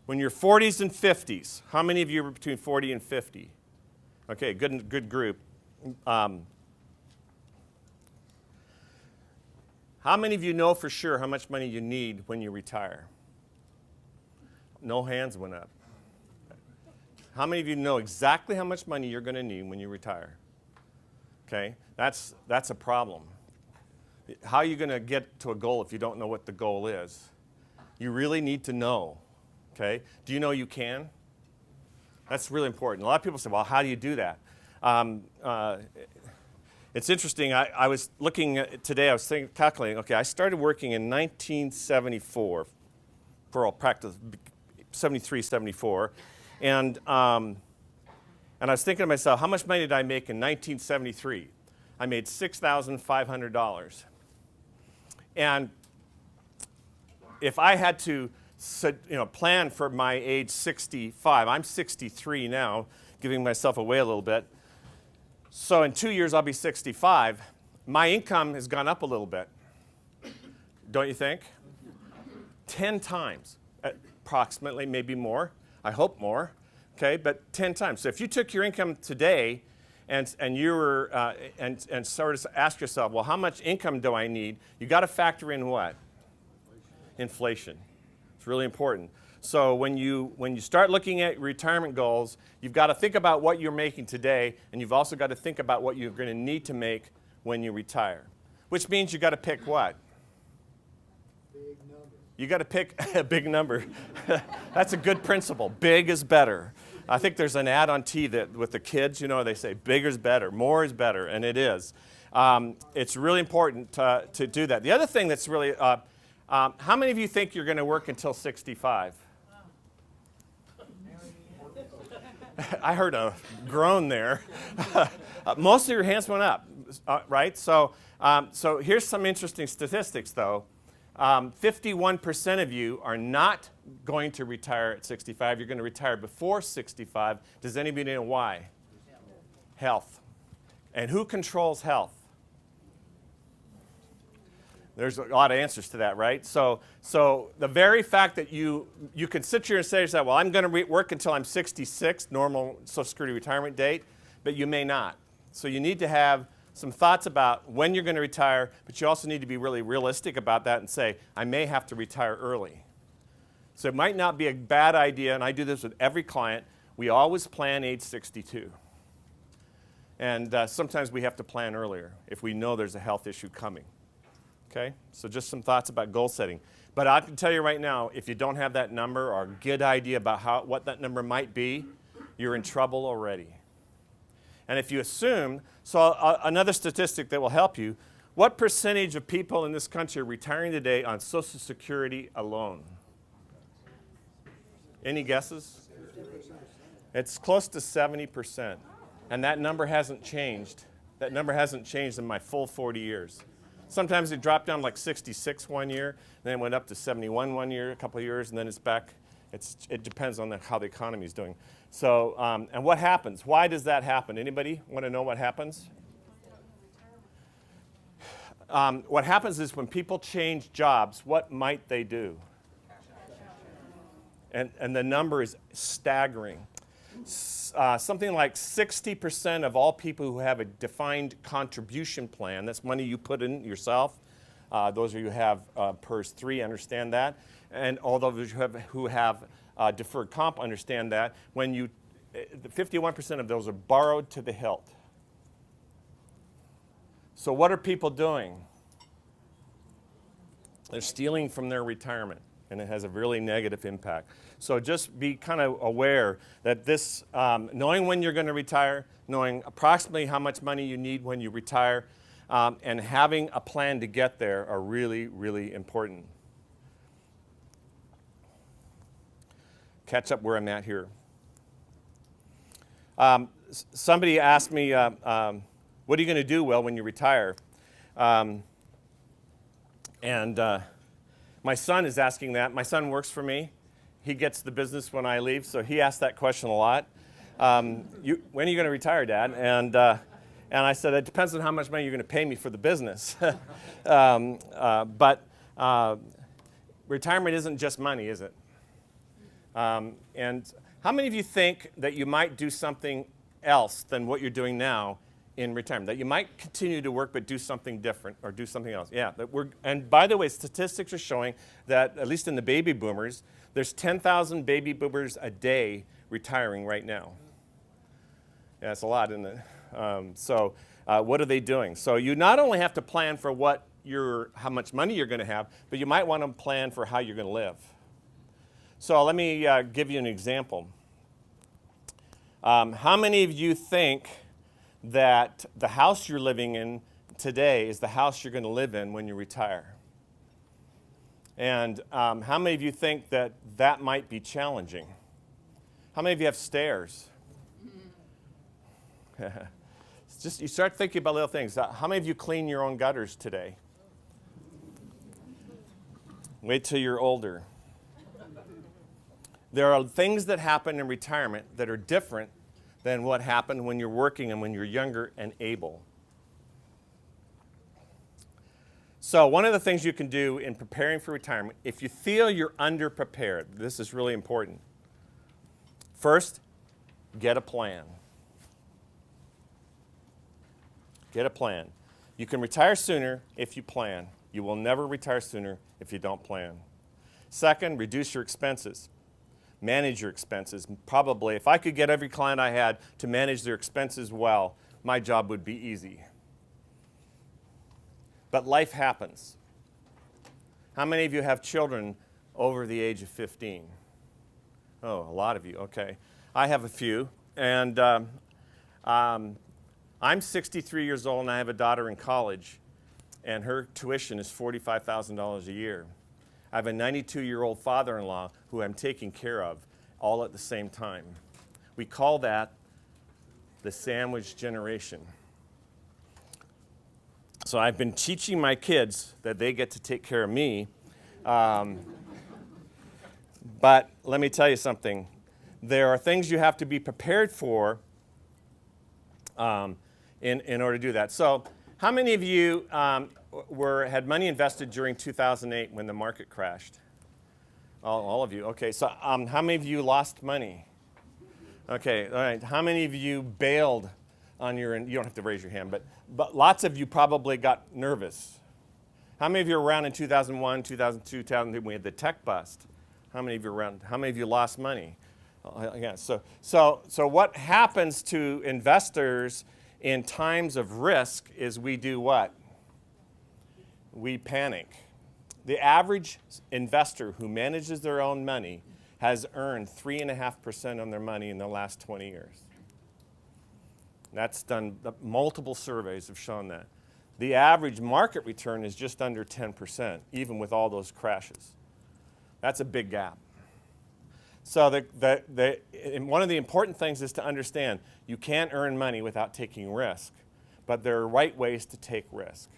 When you're 40s and 50s, how many of you are between 40 and 50? Okay, good group. How many of you know for sure how much money you need when you retire? No hands went up. How many of you know exactly how much money you're going to need when you retire? Okay, that's a problem. How are you going to get to a goal if you don't know what the goal is? You really need to know. Okay, do you know you can? That's really important. A lot of people say, well, how do you do that? It's interesting. I was looking at today, I was calculating, okay, I started working in 1974 for all practice, 73, 74. And I was thinking to myself, how much money did I make in 1973? I made $6,500. And if I had to plan for my age 65, I'm 63 now, giving myself away a little bit. So in 2 years, I'll be 65. My income has gone up a little bit. Don't you think? 10 times, approximately, maybe more. I hope more, okay, but 10 times. So if you took your income today and you were and sort of ask yourself, well, how much income do I need? You got to factor in what? Inflation. It's really important. So when you start looking at retirement goals, you've got to think about what you're making today, and you've also got to think about what you're going to need to make when you retire. Which means you've got to pick what? Big number. You got to pick a big number. That's a good principle. Big is better. I think there's an ad on TV that with the kids, they say bigger is better, more is better, and it is. It's really important to do that. The other thing that's really, how many of you think you're going to work until 65? I heard a groan there. Most of your hands went up, right? So here's some interesting statistics, though. 51% of you are not going to retire at 65. You're going to retire before 65. Does anybody know why? Health. And who controls health? There's a lot of answers to that, right? So the very fact that you can sit here and say to yourself, well, I'm going to work until I'm 66, normal Social Security retirement date, but you may not. So you need to have some thoughts about when you're going to retire, but you also need to be really realistic about that and say, I may have to retire early. So it might not be a bad idea, and I do this with every client. We always plan age 62. And sometimes we have to plan earlier if we know there's a health issue coming. Okay? So just some thoughts about goal setting. But I can tell you right now, if you don't have that number or a good idea about what that number might be, you're in trouble already. And if you assume, another statistic that will help you, what percentage of people in this country are retiring today on Social Security alone? Any guesses? It's close to 70%. And that number hasn't changed. That number hasn't changed in my full 40 years. Sometimes it dropped down like 66 one year, then it went up to 71 one year, a couple of years, and then it's back. It depends on how the economy is doing. So, and what happens? Why does that happen? Anybody want to know what happens? What happens is when people change jobs, what might they do? And the number is staggering. Something like 60% of all people who have a defined contribution plan, that's money you put in yourself, those of you who have PERS 3 understand that, and all those who have deferred comp understand that, 51% of those are borrowed to the hilt. So what are people doing? They're stealing from their retirement, and it has a really negative impact. So just be kind of aware that this, knowing when you're going to retire, knowing approximately how much money you need when you retire, and having a plan to get there are really, really important. Catch up where I'm at here. Somebody asked me, what are you going to do, Will, when you retire? My son is asking that. My son works for me. He gets the business when I leave, so he asks that question a lot. When are you going to retire, Dad? And I said, it depends on how much money you're going to pay me for the business. But retirement isn't just money, is it? And how many of you think that you might do something else than what you're doing now in retirement? That you might continue to work but do something different or do something else? Yeah. And by the way, statistics are showing that, at least in the baby boomers, there's 10,000 baby boomers a day retiring right now. Yeah, it's a lot, isn't it? What are they doing? So you not only have to plan for how much money you're going to have, but you might want to plan for how you're going to live. So let me give you an example. How many of you think that the house you're living in today is the house you're going to live in when you retire? And how many of you think that that might be challenging? How many of you have stairs? It's just, you start thinking about little things. How many of you clean your own gutters today? Wait till you're older. There are things that happen in retirement that are different than what happened when you're working and when you're younger and able. So one of the things you can do in preparing for retirement, if you feel you're underprepared, this is really important. First, get a plan. Get a plan. You can retire sooner if you plan. You will never retire sooner if you don't plan. Second, reduce your expenses. Manage your expenses. Probably, if I could get every client I had to manage their expenses well, my job would be easy. But life happens. How many of you have children over the age of 15? Oh, a lot of you, okay. I have a few, and I'm 63 years old and I have a daughter in college, and her tuition is $45,000 a year. I have a 92-year-old father-in-law who I'm taking care of all at the same time. We call that the sandwich generation. So I've been teaching my kids that they get to take care of me. But let me tell you something. There are things you have to be prepared for in order to do that. So how many of you had money invested during 2008 when the market crashed? All of you. Okay, so how many of you lost money? Okay, all right. How many of you bailed on you don't have to raise your hand, but lots of you probably got nervous. How many of you were around in 2001, 2002, 2003 when we had the tech bust? How many of you were around? How many of you lost money? Yeah, so what happens to investors in times of risk is we do what? We panic. The average investor who manages their own money has earned 3.5% on their money in the last 20 years. That's done, multiple surveys have shown that. The average market return is just under 10%, even with all those crashes. That's a big gap. So one of the important things is to understand you can't earn money without taking risk, but there are right ways to take risk.